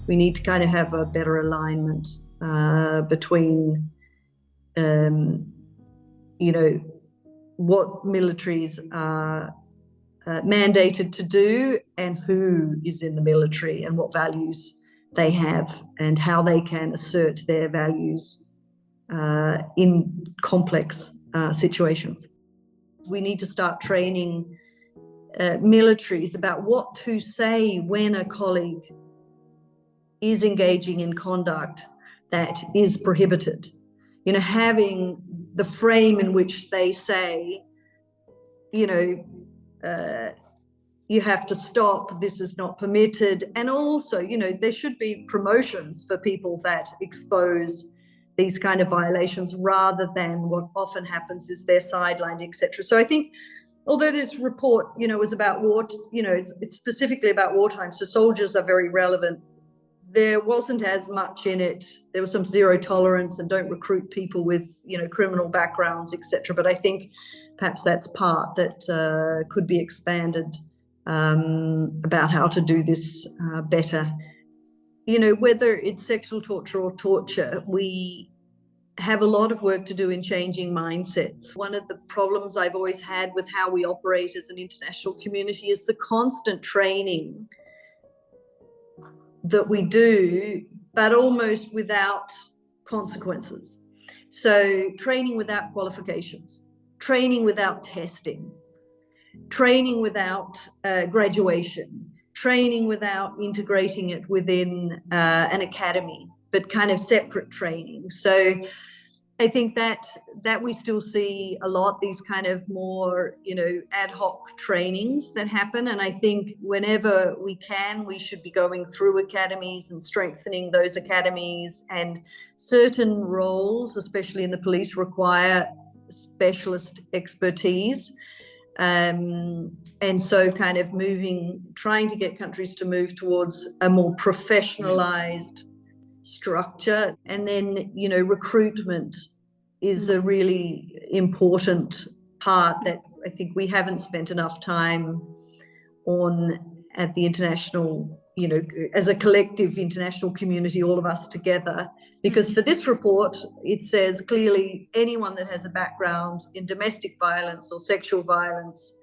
we need to kind of have a better alignment between, what militaries are mandated to do and who is in the military and what values they have and how they can assert their values in complex situations. We need to start training militaries about what to say when a colleague is engaging in conduct that is prohibited. Having the frame in which they say, you have to stop, this is not permitted. And also, there should be promotions for people that expose these kind of violations rather than what often happens is they're sidelined, etc. So I think, although this report, was about war, it's specifically about wartime, so soldiers are very relevant. There wasn't as much in it. There was some zero tolerance and don't recruit people with, criminal backgrounds, etc. But I think perhaps that's part that could be expanded about how to do this better. Whether it's sexual torture or torture, we have a lot of work to do in changing mindsets. One of the problems I've always had with how we operate as an international community is the constant training that we do, but almost without consequences. So training without qualifications, training without testing, training without graduation, training without integrating it within an academy, but kind of separate training. So I think that we still see a lot, these kind of more, ad hoc trainings that happen. And I think whenever we can, we should be going through academies and strengthening those academies. And certain roles, especially in the police, require specialist expertise. And so kind of trying to get countries to move towards a more professionalized structure. And then, recruitment is a really important part that I think we haven't spent enough time on at the international, as a collective international community, all of us together. Because for this report, it says clearly anyone that has a background in domestic violence or sexual violence,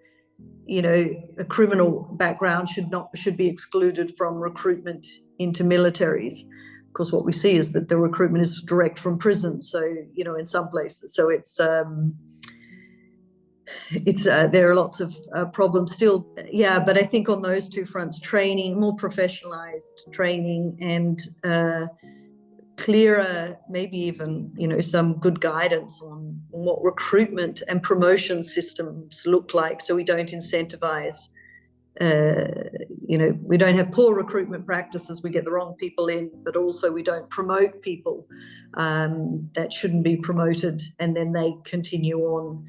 a criminal background should be excluded from recruitment into militaries. Of course, what we see is that the recruitment is direct from prison. So, in some places, so it's there are lots of problems still. Yeah, but I think on those two fronts, training, more professionalized training, and clearer, maybe even, some good guidance on what recruitment and promotion systems look like, so we don't incentivize, we don't have poor recruitment practices, we get the wrong people in, but also we don't promote people that shouldn't be promoted and then they continue on.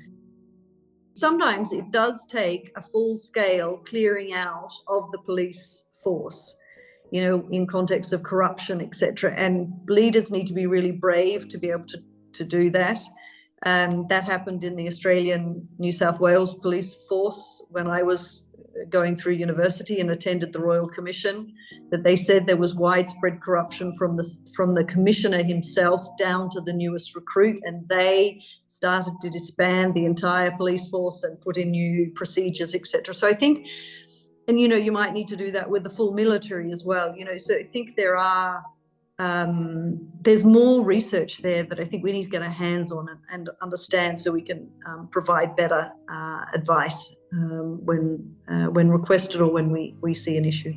Sometimes it does take a full-scale clearing out of the police force, in context of corruption, etc. And leaders need to be really brave to be able to do that. That happened in the Australian New South Wales police force when I was going through university and attended the Royal Commission, that they said there was widespread corruption from the commissioner himself down to the newest recruit, and they started to disband the entire police force and put in new procedures, etc. So I think, and you might need to do that with the full military as well. So I think there's more research there that I think we need to get our hands on and understand, so we can provide better advice when requested or when we see an issue.